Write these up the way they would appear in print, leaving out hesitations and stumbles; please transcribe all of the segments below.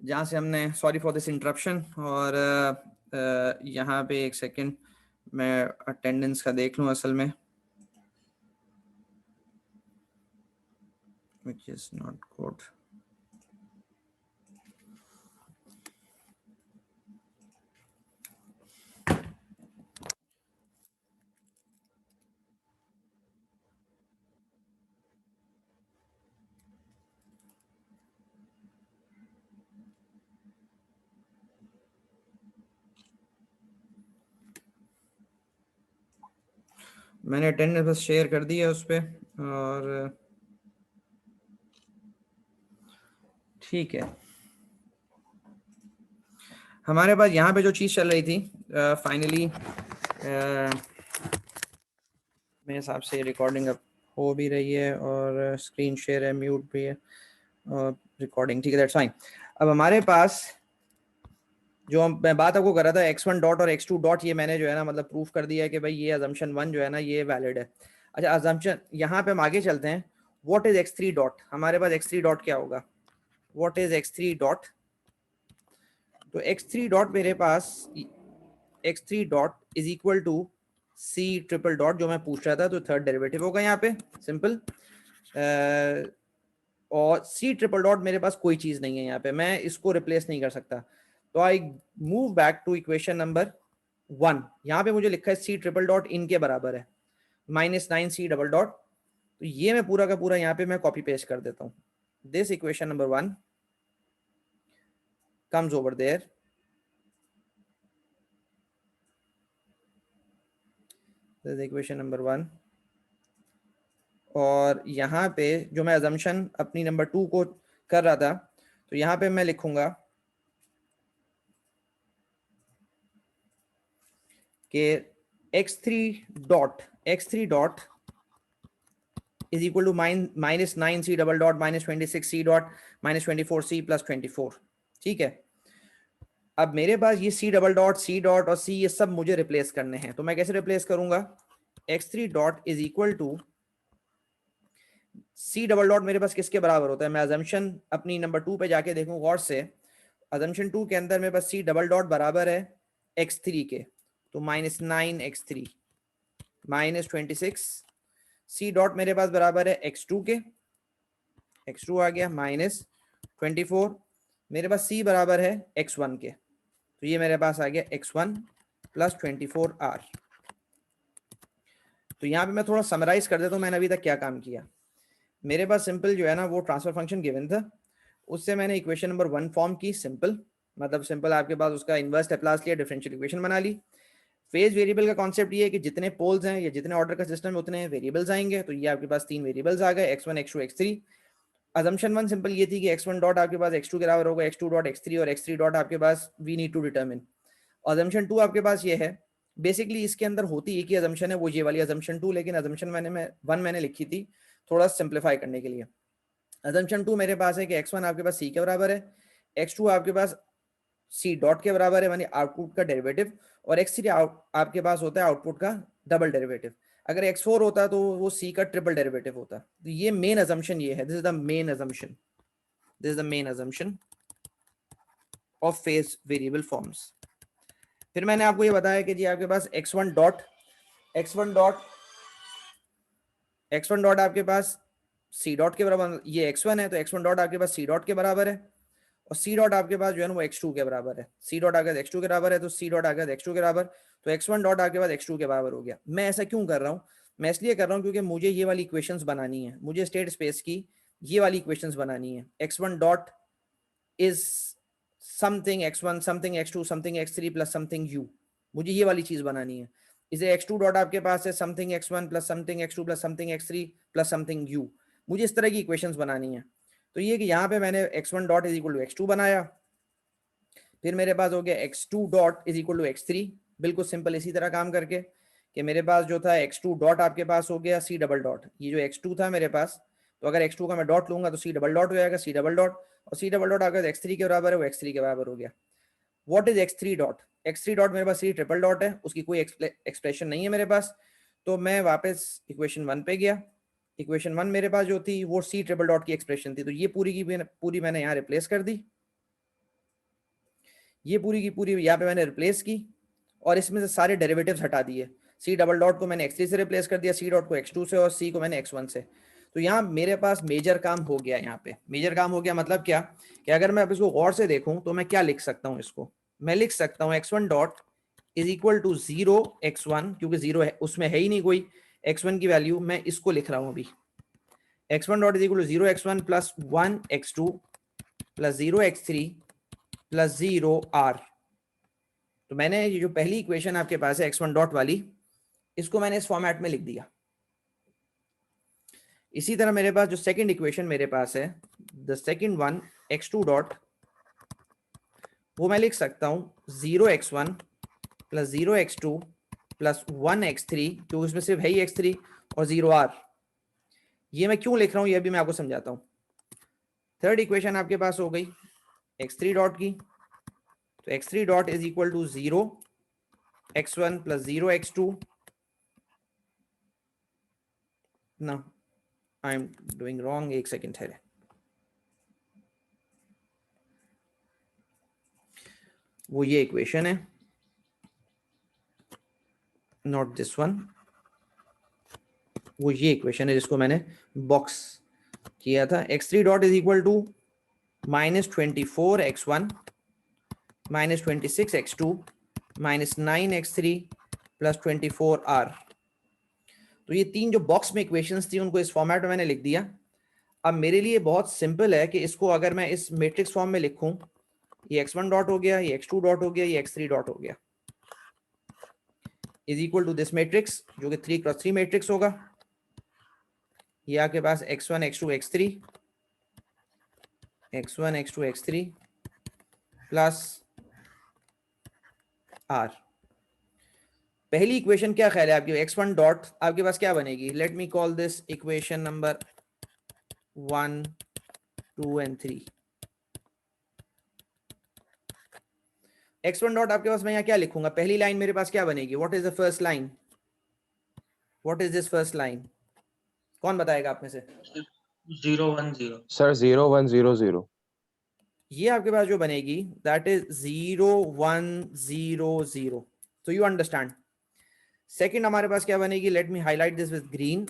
जहाँ से हमने, सॉरी फॉर दिस इंटरप्शन, और यहाँ पे एक सेकंड मैं अटेंडेंस का देख लूँ असल में, which is not good. मैंने अटेंडेंस बस शेयर कर दी है उस पर, और ठीक है। हमारे पास यहाँ पे जो चीज़ चल रही थी, फाइनली मेरे हिसाब से रिकॉर्डिंग अब हो भी रही है और स्क्रीन शेयर है, म्यूट भी है और रिकॉर्डिंग, ठीक है, दैट्स फाइन। अब हमारे पास जो मैं बात आपको कर रहा था x1 डॉट और x2 डॉट, ये मैंने जो है ना मतलब प्रूफ कर दिया है कि भाई ये अजम्पशन 1 जो है ना ये वैलिड है। अच्छा, अजम्पशन यहाँ पे हम आगे चलते हैं। What is x3 dot? हमारे पास x3 डॉट क्या होगा? What is x3 dot? तो x3 डॉट मेरे पास, x3 dot is equal to c triple dot, जो मैं पूछ रहा था, तो थर्ड डेरिवेटिव होगा यहाँ पे, सिंपल। और c ट्रिपल डॉट मेरे पास कोई चीज नहीं है यहाँ पे, मैं इसको रिप्लेस नहीं कर सकता। तो I move back to equation number 1। यहाँ पे मुझे लिखा है c ट्रिपल डॉट इनके बराबर है -9c डबल डॉट। तो ये मैं पूरा का पूरा यहाँ पे मैं कॉपी पेस्ट कर देता हूँ। This equation number 1 comes over there, this is equation number 1। और यहाँ पे जो मैं अजम्पशन अपनी नंबर 2 को कर रहा था, तो यहाँ पे मैं लिखूंगा कि x3 dot is equal to -9c double dot -26c dot -24c plus 24, ठीक है। अब मेरे पास ये c double dot, c dot और c, ये सब मुझे रिप्लेस करने हैं। तो मैं कैसे रिप्लेस करूंगा? x3 dot is equal to c double dot मेरे पास किसके बराबर होता है? मैं अजम्पशन अपनी नंबर 2 पे जाके देखूं गौर से। अजम्पशन 2 के अंदर मेरे पास c डबल डॉट बराबर है x3 के, तो -9x3 -26, c डॉट मेरे पास बराबर है x2 के, x2 आ गया, -24, मेरे पास c बराबर है x1 के, तो ये मेरे पास आ गया x1 प्लस 24r। तो यहाँ पे मैं थोड़ा समराइज कर देता हूँ मैंने अभी तक क्या काम किया। मेरे पास सिंपल जो है ना वो ट्रांसफर फंक्शन गिवन था, उससे मैंने इक्वेशन नंबर 1 फॉर्म की, सिंपल, मतलब सिंपल आपके पास उसका इनवर्स लैप्लास लिया, डिफरेंशियल इक्वेशन बना ली। फेज वेरिएबल का कॉन्सेप्ट ये है कि जितने पोल्स हैं या जितने ऑर्डर का सिस्टम है उतने वेरिएबल्स आएंगे। तो ये आपके पास 3 वेरिएबल्स आ गए, x1 x2 x3। Assumption 1 simple ये थी कि x1 डॉट आपके पास x2 के बराबर होगा, x2 डॉट x3, और x3 डॉट आपके पास we need to determine. Assumption 2 आपके पास ये है, बेसिकली इसके अंदर होती एक ही अजम्पशन है, वो ये वाली अजम्पशन 2, लेकिन अजम्पशन वन मैंने लिखी थी थोड़ा सिंप्लीफाई करने के लिए। अजम्पशन 2 मेरे पास है कि x1 आपके पास c के बराबर है, x2 आपके पास c डॉट के बराबर है, यानी आउटपुट का डेरिवेटिव, और x3 आपके पास होता है आउटपुट का डबल डेरिवेटिव। अगर x4 होता तो वो c का ट्रिपल डेरिवेटिव होता। तो ये मेन अजम्पशन ये है, this is the main assumption, this is the main assumption of phase variable forms. फिर मैंने आपको ये बताया कि जी आपके पास x1 डॉट आपके पास c डॉट के बराबर, ये x1 है तो x1 डॉट आपके पास c डॉट के बराबर है, और c डॉट आपके पास जो है ना वो x2 के बराबर है। c डॉट आगे x2 के बराबर है तो c डॉट आगे x2 के बराबर, तो x1 डॉट आपके पास x2 के बराबर हो गया। मैं ऐसा क्यों कर रहा हूँ? मैं इसलिए कर रहा हूँ क्योंकि मुझे ये वाली इक्वेशंस बनानी है, मुझे स्टेट स्पेस की ये वाली इक्वेशंस बनानी है। x1 dot is something x1 something x2 something x3 plus something u, मुझे ये वाली चीज बनानी है। इसे x2 डॉट आपके पास है something x1 plus something x2 plus something x3 plus something u, मुझे इस तरह की इक्वेशंस बनानी है। तो ये कि यहाँ पे मैंने x1 dot is equal to x2 बनाया, फिर मेरे पास हो गया x2 dot is equal to x3, बिल्कुल सिंपल इसी तरह काम करके कि मेरे पास जो था x2 डॉट आपके पास हो गया c डबल डॉट, ये जो x2 था मेरे पास, तो अगर x2 का मैं डॉट लूंगा तो c डबल डॉट हो जाएगा, c डबल डॉट, और c डबल डॉट अगर x3 के बराबर है वो x3 के बराबर हो गया। What is x3 dot? x3 dot मेरे पास c ट्रिपल डॉट है, उसकी कोई एक्सप्रेशन नहीं है मेरे पास। तो मैं वापस इक्वेशन 1 पे गया, इक्वेशन 1 मेरे पास जो थी वो सी ट्रिपल डॉट की एक्सप्रेशन थी, तो ये पूरी की पूरी मैंने यहाँ रिप्लेस कर दी, ये पूरी की पूरी यहाँ पे मैंने रिप्लेस की, और इसमें से सारे डेरिवेटिव्स हटा दिए। सी डबल डॉट को मैंने x3 से रिप्लेस कर दिया, सी डॉट को x2 से, और सी को मैंने x1 से। तो यहाँ मेरे पास मेजर काम हो गया। यहाँ पे मेजर काम हो गया मतलब क्या, कि अगर मैं अब इसको गौर से देखूं तो मैं क्या लिख सकता हूँ, इसको मैं लिख सकता हूँ x1 dot is equal to 0 x1, क्योंकि 0 है उसमें है ही नहीं कोई x1 की वैल्यू, मैं इसको लिख रहा हूँ अभी। x1 dot is equal to 0 x1 plus 1 x2 plus 0 x3 plus 0 r। तो मैंने ये जो पहली इक्वेशन आपके पास है x1 डॉट वाली, इसको मैंने इस फॉर्मेट में लिख दिया। इसी तरह मेरे पास जो सेकंड इक्वेशन मेरे पास है, the second one x2 dot, वो मैं लिख सकता हूं 0 x1 plus 0 x2 plus 1 x3, क्योंकि उसमें सिर्फ है ही x3, और 0 r। ये मैं क्यों लिख रहा हूं ये भी मैं आपको समझाता हूं। थर्ड इक्वेशन आपके पास हो गई x3 डॉट की, तो x3 dot is equal to 0 x1 plus 0 x2, ना आई एम डूइंग रॉन्ग, एक सेकेंड ठहरे, वो ये इक्वेशन है, नॉट दिस वन, वो ये इक्वेशन है जिसको मैंने बॉक्स किया था। x3 dot is equal to -24 x1 -26 x2 -9 x3 plus 24 r। तो ये तीन जो बॉक्स में इक्वेशंस थी उनको इस फॉर्मेट में मैंने लिख दिया। अब मेरे लिए बहुत सिंपल है कि इसको अगर मैं इस मैट्रिक्स फॉर्म में लिखूं, ये x1 डॉट हो गया, ये x2 डॉट हो गया, ये x3 डॉट हो गया, is equal to this matrix जो कि 3 क्रॉस 3 मैट्रिक्स होगा। ये आपके पास x1 x2 x3 x1 x2 x3 plus r। पहली इक्वेशन क्या ख्याल है आपकी, x1 डॉट आपके पास क्या बनेगी, let me call this equation number 1 2 and 3। x1 dot आपके पास मैं यहाँ क्या लिखूंगा, पहली लाइन मेरे पास क्या बनेगी, what is the first line, what is this first line, कौन बताएगा आप में से। 010 सर 0100। ये आपके पास जो बनेगी दैट इज 0100। तो यू अंडरस्टैंड। सेकंड हमारे पास क्या बनेगी, let me highlight this with green,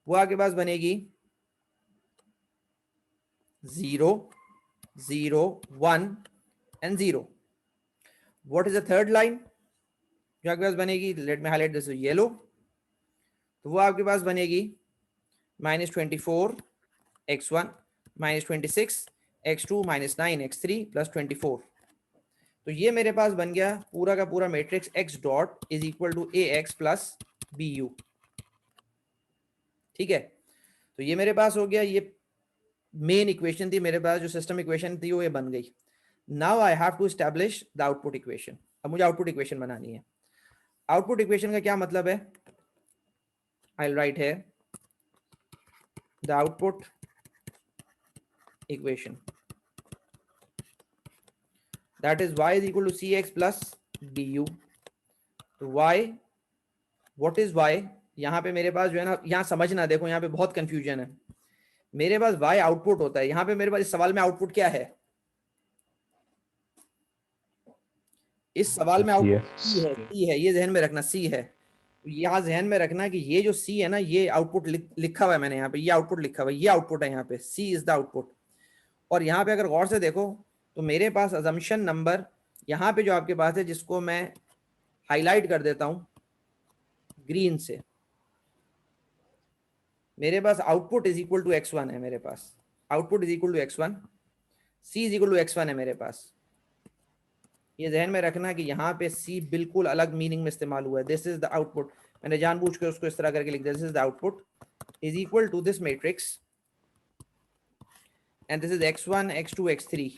वो आपके पास बनेगी 0 0 1 and 0। What is the third line जो आपके पास बनेगी, let me highlight this yellow, तो वो आपके पास बनेगी -24 x1 -26 x2 -9 x3 प्लस 24। तो ये मेरे पास बन गया पूरा का पूरा matrix x dot is equal to ax plus bu। ठीक है, तो ये मेरे पास हो गया, ये मेन इक्वेशन थी मेरे पास, जो सिस्टम इक्वेशन थी वो ये बन गई। Now I have to establish the output equation. अब मुझे आउटपुट इक्वेशन बनानी है। आउटपुट इक्वेशन का क्या मतलब है, I will write here the output equation that is y is equal to cx plus du। तो y, what is y, यहाँ पे मेरे पास जो है ना, यहाँ समझना, देखो यहाँ पे बहुत कंफ्यूजन है। मेरे पास y आउटपुट होता है, यहाँ पे मेरे पास इस सवाल में आउटपुट क्या है, इस सवाल में आउटपुट c है, c है, ये जहन में रखना, c है। यहाँ जहन में रखना कि ये जो c है ना, ये आउटपुट लिखा हुआ है मैंने यहाँ पे, ये आउटपुट लिखा हुआ है, ये आउटपुट है यहाँ पे, c इज द आउटपुट। और यहाँ पे अगर गौर से देखो तो मेरे पास अजम्पशन नंबर यहाँ पे जो आपके पास है, जिसको मैं हाईलाइट कर देता हूं ग्रीन से, मेरे पास output is equal to x1 है, मेरे पास output is equal to x1, c is equal to x1 है मेरे पास। ये जहन में रखना कि यहाँ पे c बिल्कुल अलग मीनिंग में इस्तेमाल हुआ है, दिस इज द आउटपुट, मैंने जानबूझ के उसको इस तरह करके लिख दिया, this is the output is equal to this matrix and this is x1 x2 x3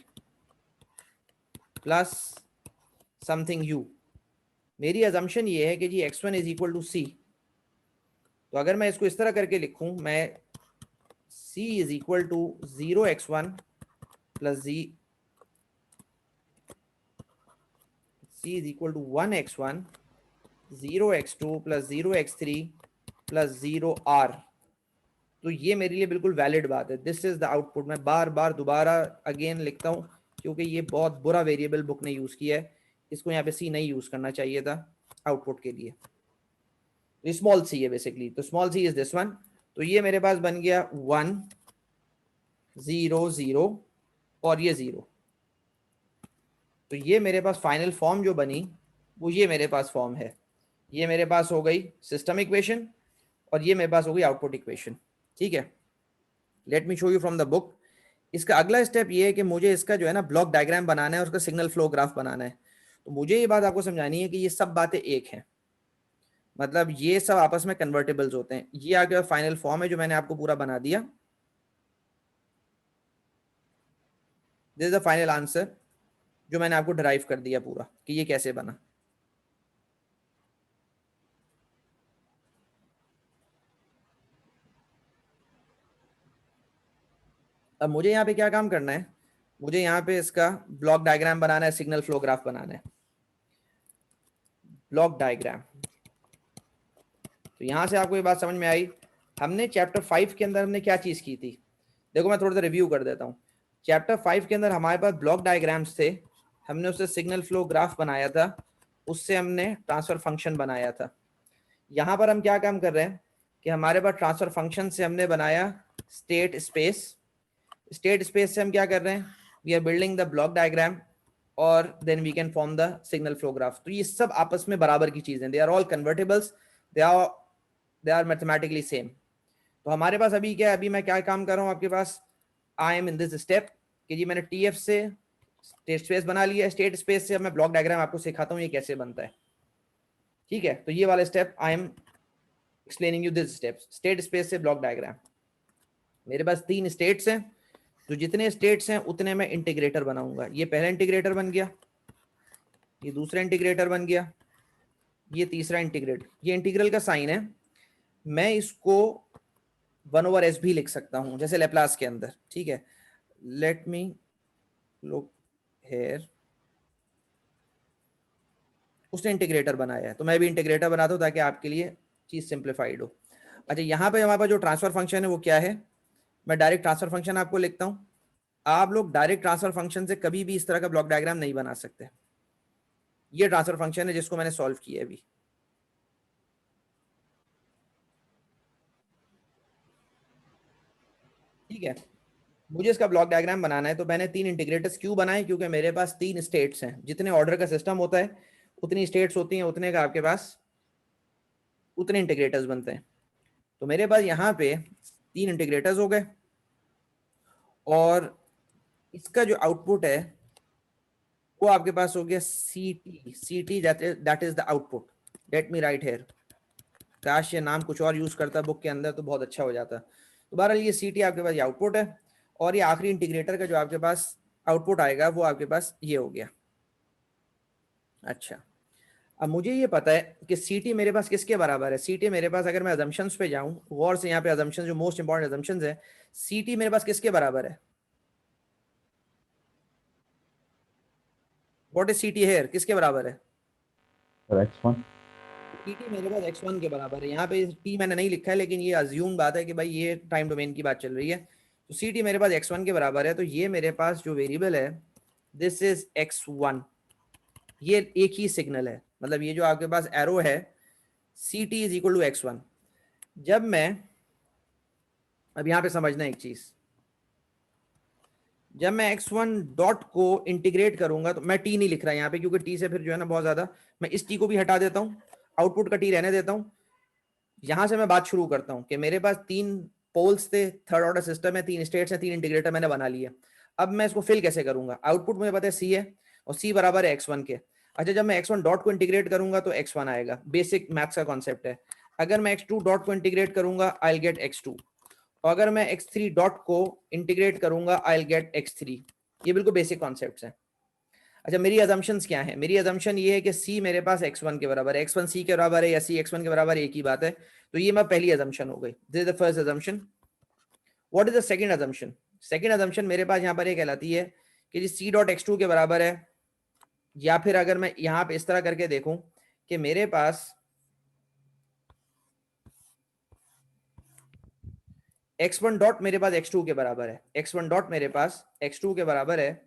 plus something u। मेरी अजम्पशन ये है कि G x1 is equal to c, तो अगर मैं इसको इस तरह करके लिखूं, मैं c is equal to 0 x1 plus c is equal to 1 x1 0 x2 plus 0 x3 plus 0 r। तो ये मेरे लिए बिल्कुल वैलिड बात है। This is the output. मैं बार बार दोबारा अगेन लिखता हूँ क्योंकि ये बहुत बुरा वेरिएबल बुक ने यूज किया है, इसको यहाँ पे सी नहीं यूज करना चाहिए था आउटपुट के लिए। स्मॉल सी है बेसिकली, तो small c is this one. तो ये मेरे पास बन गया 1 0 0 और ये 0। तो ये मेरे पास फाइनल फॉर्म जो बनी वो ये मेरे पास फॉर्म है। ये मेरे पास हो गई सिस्टम इक्वेशन और ये मेरे पास हो गई आउटपुट इक्वेशन। ठीक है, let me show you from the book. इसका अगला स्टेप ये है कि मुझे इसका जो है ना ब्लॉक डायग्राम बनाना है और उसका सिग्नल फ्लो ग्राफ बनाना है। तो मुझे ये बात आपको समझानी है कि ये सब बातें एक हैं, मतलब ये सब आपस में कन्वर्टेबल्स होते हैं। ये आगे फाइनल फॉर्म है जो मैंने आपको पूरा बना दिया। This is the final answer जो मैंने आपको डिराइव कर दिया पूरा कि ये कैसे बना। अब मुझे यहाँ पे क्या काम करना है, मुझे यहाँ पे इसका ब्लॉक डायग्राम बनाना है, सिग्नल फ्लो ग्राफ बनाना है। ब्लॉक डायग्राम, तो यहाँ से आपको ये बात समझ में आई। हमने चैप्टर 5 के अंदर हमने क्या चीज की थी, देखो मैं थोड़ा सा रिव्यू कर देता हूँ। चैप्टर 5 के अंदर हमारे पास ब्लॉक डायग्राम्स थे, हमने उससे सिग्नल फ्लो ग्राफ बनाया था, उससे हमने ट्रांसफर फंक्शन बनाया था। यहाँ पर हम क्या काम कर रहे हैं कि हमारे पास ट्रांसफर फंक्शन से हमने बनाया स्टेट स्पेस। स्टेट स्पेस से हम क्या कर रहे हैं, we are building the block diagram और then we can form the signal flow graph. तो ये सब आपस में बराबर की चीजें, they are all convertibles, they are mathematically same. तो हमारे पास अभी क्या है, अभी मैं क्या काम कर रहा हूँ आपके पास, I am in this step कि जी मैंने टीएफ से स्टेट स्पेस बना लिया। स्टेट स्पेस से अब मैं ब्लॉक डायग्राम आपको सिखाता हूँ ये कैसे बनता है। ठीक है, तो ये वाला step I am explaining you this step, state space से ब्लॉक डायग्राम। मेरे पास 3 स्टेट्स हैं, तो जितने स्टेट्स हैं उतने मैं इंटीग्रेटर बनाऊंगा। ये पहला इंटीग्रेटर बन गया, ये दूसरा इंटीग्रेटर बन गया, ये तीसरा इंटीग्रेटर। ये इंटीग्रल का साइन है, मैं इसको 1/s भी लिख सकता हूं जैसे लेप्लास के अंदर। ठीक है, लेट मी लुक हेयर, उसने इंटीग्रेटर बनाया है तो मैं भी इंटीग्रेटर बनाता हूं ताकि आपके लिए चीज सिंप्लीफाइड हो। अच्छा, यहाँ पे हमारे पास जो ट्रांसफर फंक्शन है वो क्या है, मैं डायरेक्ट ट्रांसफर फंक्शन आपको लिखता हूँ। आप लोग डायरेक्ट ट्रांसफर फंक्शन से कभी भी इस तरह का ब्लॉक डायग्राम नहीं बना सकते। ये ट्रांसफर फंक्शन है जिसको मैंने सॉल्व किया अभी। ठीक है, मुझे इसका ब्लॉक डायग्राम बनाना है, तो मैंने 3 इंटीग्रेटर्स क्यों बनाए, क्योंकि मेरे पास 3 स्टेट्स हैं। जितने ऑर्डर का सिस्टम होता है उतनी स्टेट्स होती हैं, उतने का आपके पास उतने इंटीग्रेटर्स बनते हैं। तो मेरे पास यहाँ पे 3 इंटीग्रेटर्स हो गए और इसका जो आउटपुट है वो आपके पास हो गया c t, that is the output. Let me write here, काश ये नाम कुछ और यूज करता बुक के अंदर तो बहुत अच्छा हो जाता। तो बहरहाल ये सी टी आपके पास ये आउटपुट है और ये आखिरी इंटीग्रेटर का जो आपके पास आउटपुट आएगा वो आपके पास ये हो गया। अच्छा, अब मुझे ये पता है कि सी टी मेरे पास किसके बराबर है। सी टी मेरे पास, अगर मैं अजम्पशंस पे जाऊं गौर से, यहाँ पे अजम्पशंस जो मोस्ट इंपॉर्टेंट अजम्पशंस है, सी टी मेरे पास किसके बराबर है, what is c t here, किसके बराबर है। x1। टी मेरे पास x1 के बराबर है। यहाँ पे टी मैंने नहीं लिखा है लेकिन ये अज्यूम बात है कि भाई ये टाइम डोमेन की बात चल रही है। तो सी टी मेरे पास x1 के बराबर है, तो ये मेरे पास जो वेरिएबल है दिस इज x1। ये एक ही सिग्नल है, मतलब ये जो आपके पास एरो है c t is equal to x1। जब मैं, अब यहाँ पे समझना एक चीज, जब मैं x1 डॉट को इंटीग्रेट करूंगा तो मैं टी नहीं लिख रहा यहाँ पे क्योंकि टी से फिर जो है ना बहुत ज्यादा, मैं इस टी को भी हटा देता हूँ, आउटपुट का टी रहने देता हूँ। यहां से मैं बात शुरू करता हूं कि मेरे पास 3 पोल्स थे, थर्ड ऑर्डर सिस्टम है, 3 स्टेट्स हैं, 3 इंटीग्रेटर मैंने बना लिया। अब मैं इसको फिल कैसे करूंगा, आउटपुट मुझे पता है सी है और सी बराबर है x1 के। अच्छा, जब मैं x1 डॉट को इंटीग्रेट करूंगा तो x1 आएगा, बेसिक मैथ्स का कॉन्सेप्ट है। अगर मैं x2 डॉट को इंटीग्रेट करूंगा आई विल गेट x2, और अगर मैं x3 डॉट को इंटीग्रेट करूंगा आई विल गेट x3। ये बिल्कुल बेसिक कॉन्सेप्ट्स हैं। अच्छा, मेरी अजम्पशंस क्या है, मेरी अजम्पशन ये है कि सी मेरे पास x1 के बराबर है, x1 सी के बराबर है या सी x1 के बराबर है, एक ही बात है। तो ये मैं पहली अजम्पशन हो गई, this is the first assumption. What is the second assumption, second assumption मेरे पास यहाँ पर ये कहलाती है कि जी सी डॉट x2 के बराबर है, या फिर अगर मैं यहाँ पे इस तरह करके देखूं कि मेरे पास x1 डॉट मेरे पास x2 के बराबर है, x1 डॉट मेरे पास x2 के बराबर है,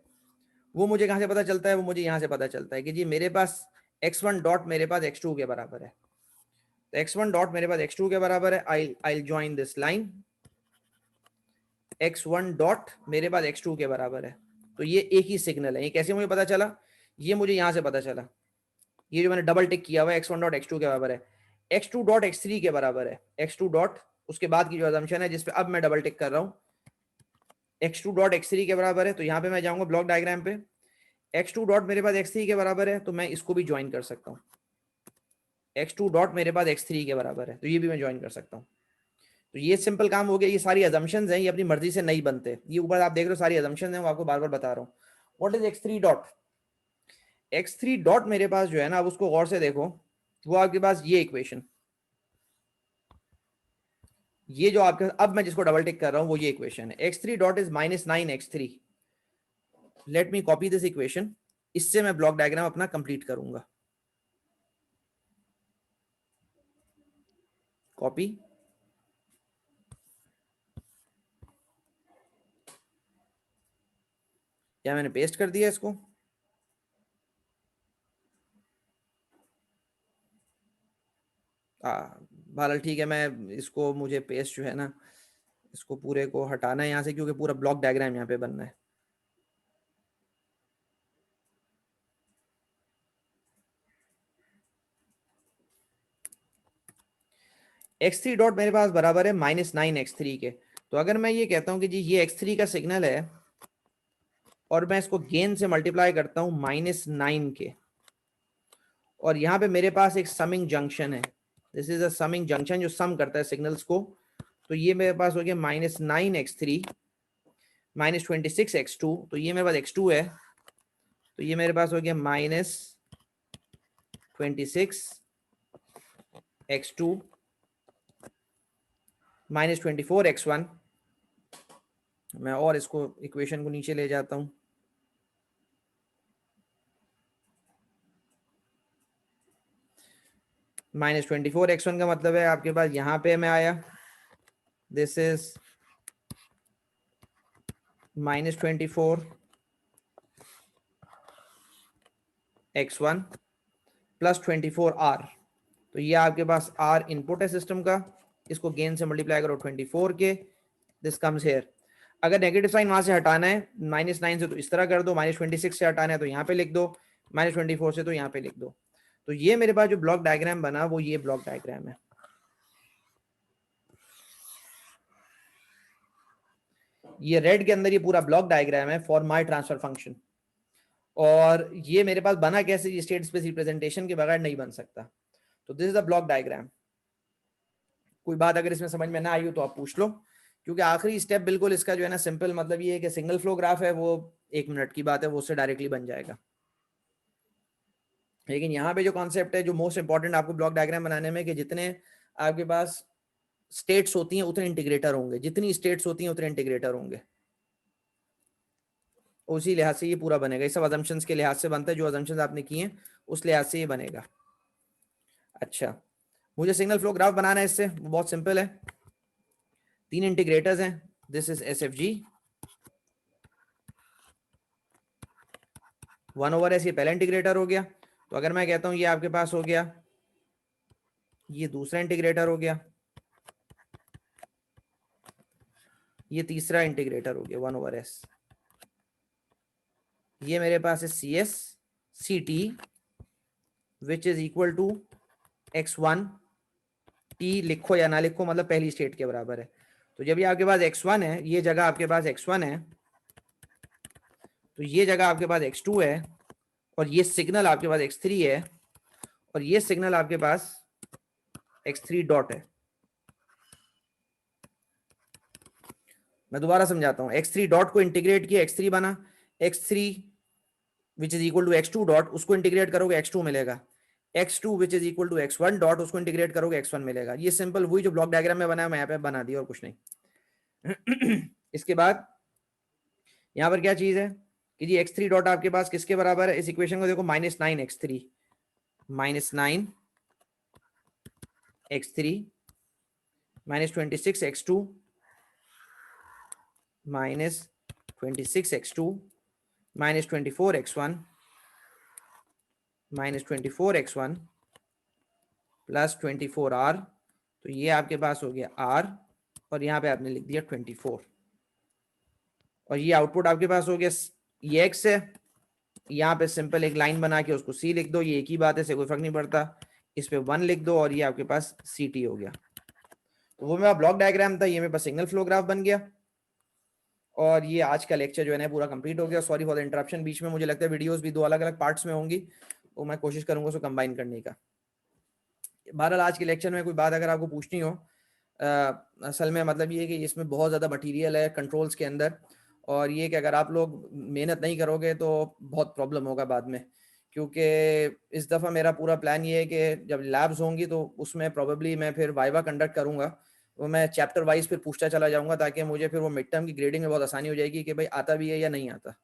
वो मुझे कहां से पता चलता है? वो मुझे यहां से पता चलता है कि जी मेरे पास x1 डॉट मेरे पास x2 के बराबर है। तो x1 डॉट मेरे पास x2 के बराबर है, I join this line, x1 dot मेरे पास x2 के बराबर है। तो ये एक ही सिग्नल है। ये कैसे मुझे पता चला? ये मुझे यहां से पता चला, ये जो मैंने डबल टिक किया हुआ है x1 डॉट x2 के बराबर है, x2 डॉट x3 के बराबर है, x2 डॉट उसके बाद की जो अजम्पशन है जिसपे अब मैं डबल टिक कर रहा हूं, x2 डॉट x3 के बराबर है। तो यहाँ पे मैं जाऊंगा ब्लॉक डायग्राम पे, x2 डॉट मेरे पास x3 के बराबर है, तो मैं इसको भी ज्वाइन कर सकता हूँ। x2 डॉट मेरे पास x3 के बराबर है, तो ये भी मैं ज्वाइन कर सकता हूँ। तो ये सिंपल काम हो गया। ये सारी अजम्पशंस हैं, ये अपनी मर्जी से नहीं बनते। ये ऊपर आप देख रहे हो सारी अजम्पशंस हैं, वो आपको बार बार बता रहा हूँ। What is x3 dot? x3 dot मेरे पास जो है ना, अब उसको गौर से देखो, वो आपके पास ये इक्वेशन, ये जो आपके, अब मैं जिसको डबल टिक कर रहा हूं वो ये इक्वेशन है। x3 dot is -9x3। Let me copy this equation, इससे मैं ब्लॉक डायग्राम अपना कंप्लीट करूंगा। कॉपी, या मैंने पेस्ट कर दिया इसको? बहरहाल ठीक है, मैं इसको, मुझे पेस्ट जो है ना, इसको पूरे को हटाना है यहाँ से, क्योंकि पूरा ब्लॉक डायग्राम यहाँ पे बनना है। x3 डॉट मेरे पास बराबर है -9x3 के। तो अगर मैं ये कहता हूं कि जी ये x3 का सिग्नल है और मैं इसको गेन से मल्टीप्लाई करता हूं -9 के, और यहाँ पे मेरे पास एक समिंग जंक्शन है, this is a summing junction जो सम करता है सिग्नल्स को। तो ये मेरे पास हो गया -9x3 -26x2, तो ये मेरे पास x2 है, तो ये मेरे पास हो गया -26x2 -24x1। मैं और इसको इक्वेशन को नीचे ले जाता हूं, -24x1 का मतलब है आपके पास यहाँ पे मैं आया, this is -24x1 plus 24r। तो ये आपके पास r इनपुट है सिस्टम का, इसको गेन से मल्टीप्लाई करो 24 के, दिस कम्स हेयर। अगर नेगेटिव साइन वहां से हटाना है -9 से तो इस तरह कर दो, -26 से हटाना है तो यहाँ पे लिख दो, -24 से तो यहाँ पे लिख दो। तो ये मेरे पास जो ब्लॉक डायग्राम बना वो ये ब्लॉक डायग्राम है। ये रेड के अंदर ये पूरा ब्लॉक डायग्राम है फॉर माय ट्रांसफर फंक्शन। और ये मेरे पास बना कैसे? स्टेट स्पेस रिप्रेजेंटेशन के बगैर नहीं बन सकता। तो this is the block diagram. कोई बात अगर इसमें समझ में ना आई हो तो आप पूछ लो, क्योंकि आखिरी स्टेप बिल्कुल इसका जो है ना सिंपल, मतलब ये है कि सिंगल फ्लो ग्राफ है, वो 1 मिनट की बात है, वो उससे डायरेक्टली बन जाएगा। लेकिन यहाँ पे जो कॉन्सेप्ट है, जो मोस्ट इंपॉर्टेंट आपको ब्लॉक डायग्राम बनाने में, कि जितने आपके पास स्टेट्स होती हैं उतने इंटीग्रेटर होंगे, जितनी स्टेट्स होती हैं उतने इंटीग्रेटर होंगे। उसी लिहाज से ये पूरा बनेगा। ये सब अजम्पशंस के लिहाज से बनता है, जो अजम्पशंस आपने किए हैं उस लिहाज से ये बनेगा। अच्छा, मुझे सिग्नल फ्लो ग्राफ बनाना है इससे, वो बहुत सिंपल है। 3 इंटीग्रेटर्स हैं, दिस इज SFG 1/s, ये पहला इंटीग्रेटर हो गया। तो अगर मैं कहता हूं ये आपके पास हो गया, ये दूसरा इंटीग्रेटर हो गया, ये तीसरा इंटीग्रेटर हो गया 1/s, ये मेरे पास है CS CT which is equal to x1 t, लिखो या ना लिखो, मतलब पहली स्टेट के बराबर है। तो जब ये आपके पास x1 है, ये जगह आपके पास x1 है, तो ये जगह आपके पास x2 है, और ये सिग्नल आपके पास x3 है, और ये सिग्नल आपके पास x3 डॉट है। मैं दोबारा समझाता हूं, x3 डॉट को इंटीग्रेट किया, x3 बना, x3 which is equal to x2 dot, उसको इंटीग्रेट करोगे x2 मिलेगा, x2 which is equal to x1 dot, उसको इंटीग्रेट करोगे x1 मिलेगा। ये सिंपल वही जो ब्लॉक डायग्राम में बना, मैं यहाँ पे बना दिया और कुछ नहीं। इसके बाद यहाँ पर क्या चीज है कि जी x3 डॉट आपके पास किसके बराबर है? इस इक्वेशन को देखो, -9x3 -9x3 -26x2 minus 26x2 minus 24x1 minus 24x1 plus 24r, तो ये आपके पास हो गया r, और यहाँ पे आपने लिख दिया 24, और ये आउटपुट आपके पास हो गया, ये x है, यहाँ पे सिंपल एक लाइन बना के उसको c लिख दो, ये एक ही बात है, से कोई फर्क नहीं पड़ता, इस पे 1 लिख दो और ये आपके पास ct हो गया। तो वो मेरा ब्लॉक डायग्राम था, ये मेरे पास सिग्नल फ्लो ग्राफ बन गया, और ये आज का लेक्चर जो है ना पूरा कंप्लीट हो गया। सॉरी फॉर द इंटरप्शन, बीच में मुझे लगता है वीडियोस भी 2 अलग अलग पार्ट्स में होंगी, तो मैं कोशिश करूंगा उसको कंबाइन करने का। बहरहाल आज के लेक्चर में कोई बात अगर आपको पूछनी हो, असल में मतलब ये है कि इसमें बहुत ज़्यादा मटेरियल है कंट्रोल्स के अंदर, और ये कि अगर आप लोग मेहनत नहीं करोगे तो बहुत प्रॉब्लम होगा बाद में, क्योंकि इस दफ़ा मेरा पूरा प्लान ये है कि जब लैब्स होंगी तो उसमें प्रॉबेबली मैं फिर वाइवा कंडक्ट करूँगा, तो मैं चैप्टर वाइज फिर पूछता चला जाऊँगा, ताकि मुझे फिर वो मिड टर्म की ग्रेडिंग में बहुत आसानी हो जाएगी कि भाई आता भी है या नहीं आता।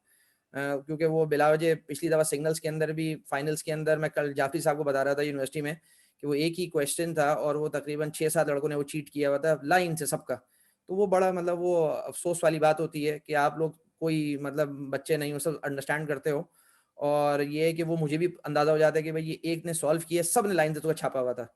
क्योंकि वो बिलावजे पिछली दफ़ा सिग्नल्स के अंदर भी, फाइनल्स के अंदर, मैं कल जाफरी साहब को बता रहा था यूनिवर्सिटी में कि वो एक ही क्वेश्चन था और वो तकरीबन 6-7 लड़कों ने वो चीट किया हुआ था लाइन से सबका। तो वो बड़ा मतलब वो अफसोस वाली बात होती है कि आप लोग कोई मतलब बच्चे नहीं हो, सब अंडरस्टैंड करते हो, और ये है कि वो मुझे भी अंदाजा हो जाता है कि भाई ये एक ने सॉल्व किया, सब ने लाइन से तो छापा हुआ था,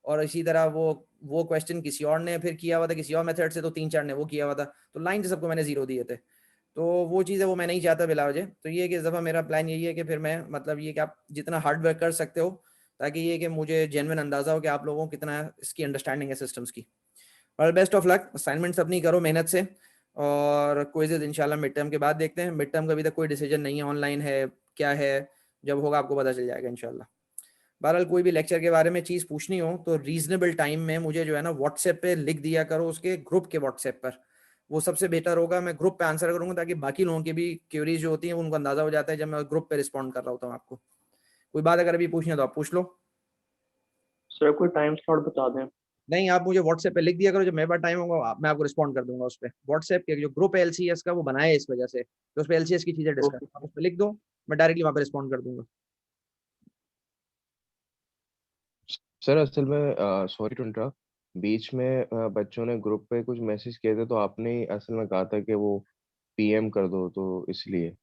और इसी तरह वो क्वेश्चन किसी और ने फिर किया हुआ था किसी और मेथड से, तो 3-4 ने वो किया हुआ था, तो लाइन से सबको मैंने 0 दिए थे। तो वो चीज़ है वो मैं नहीं चाहता बिलावजे। तो ये है कि इस दफ़ा मेरा प्लान यही है कि फिर मैं मतलब ये कि आप जितना हार्ड वर्क कर सकते हो, ताकि ये कि मुझे जेन्युइन अंदाज़ा हो कि आप लोगों को कितना इसकी अंडरस्टैंडिंग है सिस्टम्स की। और बेस्ट ऑफ लक, असाइनमेंट्स अपनी करो मेहनत से, और क्विज़ेज़ इंशाल्लाह मिड टर्म के बाद देखते हैं। मिड टर्म का अभी तक कोई डिसीजन नहीं है, ऑनलाइन है क्या है, जब होगा आपको पता चल जाएगा इंशाल्लाह। बहरहाल कोई भी लेक्चर के बारे में चीज़ पूछनी हो तो रीजनेबल टाइम में मुझे जो है ना व्हाट्सएप पे लिख दिया करो, उसके ग्रुप के व्हाट्सएप पर, वो सबसे बेहतर होगा। मैं ग्रुप पे आंसर करूंगा ताकि बाकी लोगों की भी क्वेरीज जो होती हैं उनको अंदाजा हो जाता है जब मैं ग्रुप पे रिस्पॉन्ड कर रहा होता हूँ आपको। कोई बात अगर अभी पूछनी है तो आप पूछ लो। सर कोई टाइम स्लॉट बता दें। नहीं, आप मुझे व्हाट्सएप पे लिख दिया करो, जब मेरे पास टाइम होगा मैं आपको रिस्पॉन्ड कर दूंगा उस पर। व्हाट्सएप के जो ग्रुप है LCS का, वो बनाया है इस वजह से, तो उस पर LCS की चीज़ें डिस्कस, ओके आप उस पर लिख दो, मैं डायरेक्टली वहाँ पे रिस्पॉन्ड कर दूंगा। सर असल में सॉरी टू इंटरप्ट, बीच में बच्चों ने ग्रुप पे कुछ मैसेज किए थे, तो आपने ही असल में कहा था कि वो PM कर दो, तो इसलिए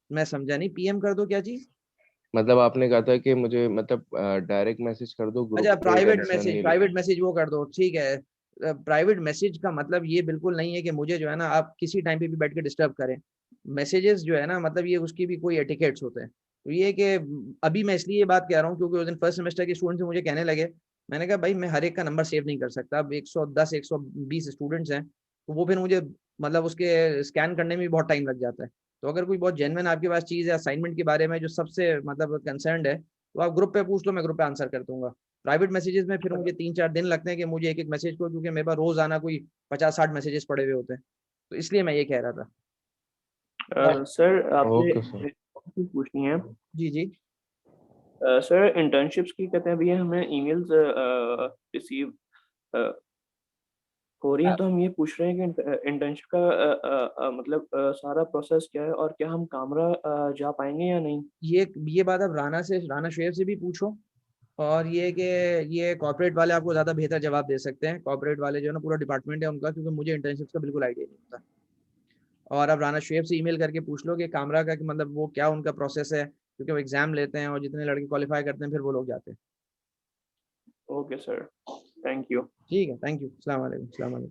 मैं समझा नहीं, PM कर दो क्या चीज़? मतलब आपने कहा था कि मुझे मतलब डायरेक्ट मैसेज कर दो ग्रुप अच्छा, पे, प्राइवेट कंसर्न मैसेज, नहीं प्राइवेट लिखना। मैसेज वो कर दो, ठीक है। प्राइवेट मैसेज का मतलब ये बिल्कुल नहीं है कि मुझे जो है ना आप किसी टाइम पे भी बैठ के डिस्टर्ब करें। मैसेजेस जो है ना मतलब ये उसकी भी कोई एटिकेट्स होते हैं। तो ये कि अभी मैं इसलिए ये बात कह रहा हूँ क्योंकि उस दिन फर्स्ट सेमेस्टर के स्टूडेंट से मुझे कहने लगे, मैंने कहा भाई मैं हर एक का नंबर सेव नहीं कर सकता, अब 110 120 स्टूडेंट्स हैं, तो वो फिर मुझे मतलब उसके स्कैन करने में भी बहुत टाइम लग जाता है। तो अगर कोई बहुत जेन्युइन आपके पास चीज़ है असाइनमेंट के बारे में जो सबसे मतलब कंसर्न है, तो आप ग्रुप पे पूछ लो, मैं ग्रुप पे आंसर कर दूंगा। प्राइवेट मैसेजेस में फिर मुझे 3-4 दिन लगते हैं कि मुझे एक एक मैसेज को, क्योंकि मेरे पास रोज आना कोई 50-60 मैसेजेस पड़े हुए होते हैं, तो इसलिए मैं ये कह रहा था। सर आपसे ओके सर। एक चीज़ पूछनी है। जी जी। सर इंटर्नशिप्स की कहते हैं भैया हमें ईमेल्स रिसीव हो रही हैं, तो हम ये पूछ रहे हैं कि इंटर्नशिप का मतलब सारा प्रोसेस क्या है और क्या हम कामरा जा पाएंगे या नहीं। ये बात आप राना शेर से भी पूछो, और ये कि ये कॉर्पोरेट वाले आपको ज़्यादा बेहतर जवाब दे सकते हैं। कॉर्पोरेट वाले जो है ना पूरा डिपार्टमेंट है उनका, क्योंकि मुझे इंटर्नशिप का बिल्कुल आइडिया नहीं होता। और आप राना शेर से ईमेल करके पूछ लो कि कामरा का कि मतलब वो क्या उनका प्रोसेस है, क्योंकि वो एग्जाम लेते हैं और जितने लड़के क्वालिफाई करते हैं फिर वो लोग जाते हैं। Okay sir, thank you. ठीक है, थैंक यू, अस्सलाम वालेकुम।